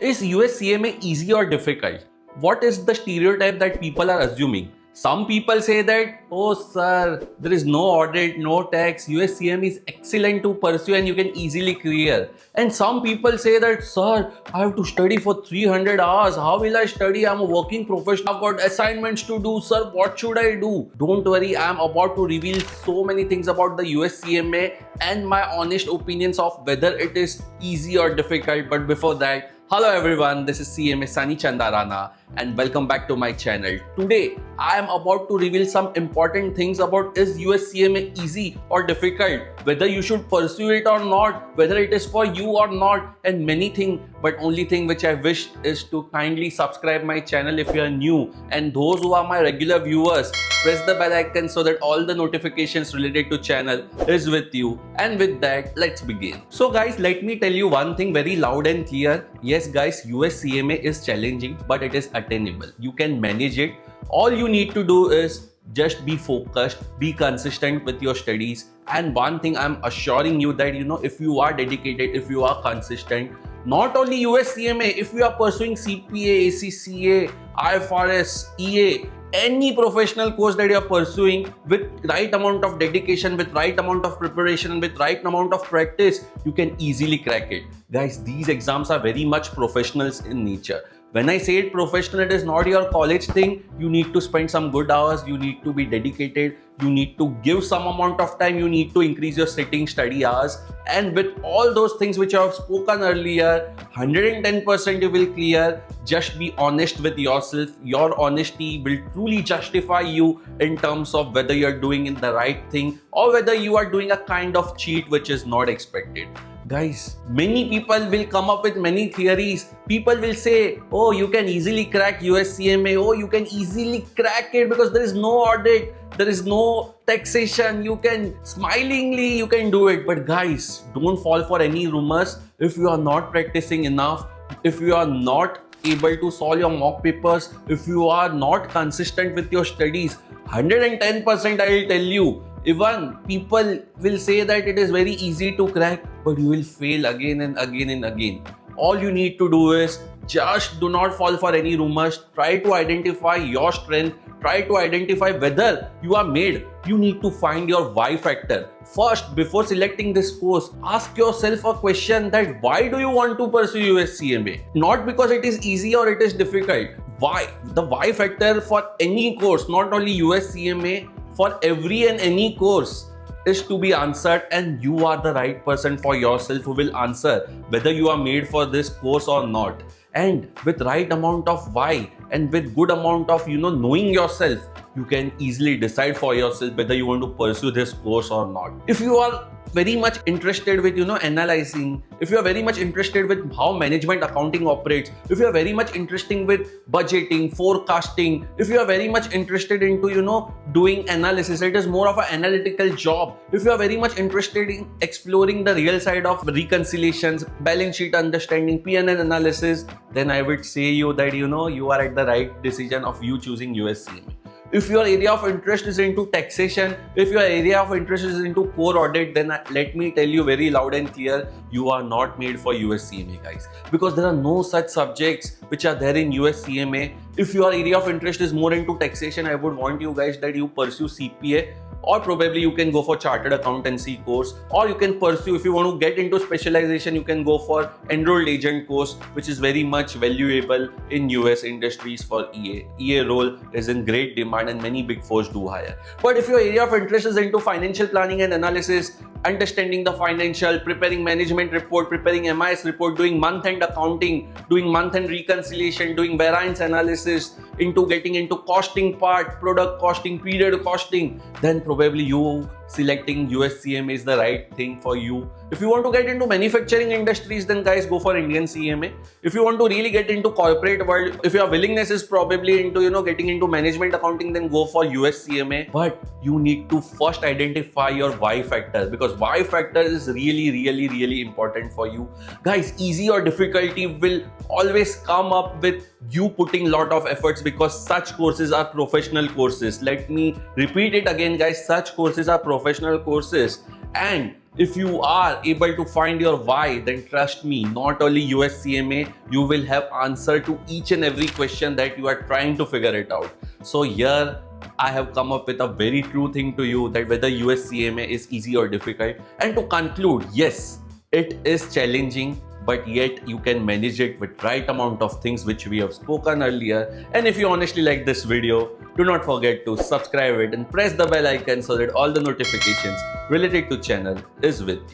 Is USCMA easy or difficult? What is the stereotype that people are assuming? Some people say that, oh sir, there is no audit, no tax, USCMA is excellent to pursue and you can easily clear. And some people say that, sir, I have to study for 300 hours. How will I study? I'm a working professional. I've got assignments to do. Sir, what should I do? Don't worry, I'm about to reveal so many things about the USCMA and my honest opinions of whether it is easy or difficult. But before that, hello everyone, this is CMA Sani Chandarana and welcome back to my channel. Today, I am about to reveal some important things about is USCMA easy or difficult, whether you should pursue it or not, whether it is for you or not, and many things. But only thing which I wish is to kindly subscribe my channel if you are new, and those who are my regular viewers, press the bell icon so that all the notifications related to channel is with you. And with that, let's begin. So guys, let me tell you one thing very loud and clear. Yes guys, USCMA is challenging, but it is attainable. You can manage it. All you need to do is just be focused, be consistent with your studies. And one thing I'm assuring you that, if you are dedicated, if you are consistent, not only USCMA, if you are pursuing CPA, ACCA, IFRS, EA, any professional course that you are pursuing with right amount of dedication, with right amount of preparation, and with right amount of practice, you can easily crack it. Guys, these exams are very much professionals in nature. When I say it professional, it is not your college thing. You need to spend some good hours, you need to be dedicated, you need to give some amount of time, you need to increase your sitting study hours. And with all those things which I have spoken earlier, 110% you will clear. Just be honest with yourself. Your honesty will truly justify you in terms of whether you are doing the right thing or whether you are doing a kind of cheat which is not expected. Guys, many people will come up with many theories. People will say, oh, you can easily crack USCMA. Oh, you can easily crack it because there is no audit. There is no taxation. You can you can do it. But guys, don't fall for any rumors. If you are not practicing enough, if you are not able to solve your mock papers, if you are not consistent with your studies, 110% I will tell you, even people will say that it is very easy to crack, but you will fail again and again and again. All you need to do is just do not fall for any rumors. Try to identify your strength. Try to identify whether you are made. You need to find your why factor. First, before selecting this course, ask yourself a question that why do you want to pursue USCMA? Not because it is easy or it is difficult. Why? The why factor for any course, not only USCMA, for every and any course is to be answered, and you are the right person for yourself who will answer whether you are made for this course or not. And with right amount of why and with good amount of knowing yourself, you can easily decide for yourself whether you want to pursue this course or not. If you are very much interested with analyzing, if you are very much interested with how management accounting operates, if you are very much interested with budgeting, forecasting, if you are very much interested into doing analysis, it is more of an analytical job. If you are very much interested in exploring the real side of reconciliations, balance sheet understanding, P&L analysis, then I would say you that you are at the right decision of you choosing USCMA. If your area of interest is into taxation, if your area of interest is into core audit, then let me tell you very loud and clear, you are not made for USCMA, guys. Because there are no such subjects which are there in USCMA. If your area of interest is more into taxation, I would want you guys that you pursue CPA, or probably you can go for chartered accountancy course, or you can pursue, if you want to get into specialization, you can go for enrolled agent course, which is very much valuable in US industries for EA. EA role is in great demand and many big fours do hire. But if your area of interest is into financial planning and analysis, understanding the financial, preparing management report, preparing MIS report, doing month-end accounting, doing month-end reconciliation, doing variance analysis, into getting into costing part, product costing, period costing, then probably you selecting USCMA is the right thing for you. If you want to get into manufacturing industries, then guys, go for Indian CMA. If you want to really get into corporate world, if your willingness is probably into getting into management accounting, then go for USCMA. But you need to first identify your why factor, because why factor is really important for you. Guys, easy or difficulty will always come up with you putting lot of efforts, because such courses are professional courses. Let me repeat it again, guys, such courses are professional courses. And If you are able to find your why, then trust me, not only USCMA, you will have answer to each and every question that you are trying to figure it out. So here I have come up with a very true thing to you, that whether USCMA is easy or difficult. And to conclude, yes, it is challenging, but yet you can manage it with right amount of things which we have spoken earlier. And if you honestly like this video, do not forget to subscribe it and press the bell icon so that all the notifications related to channel is with you.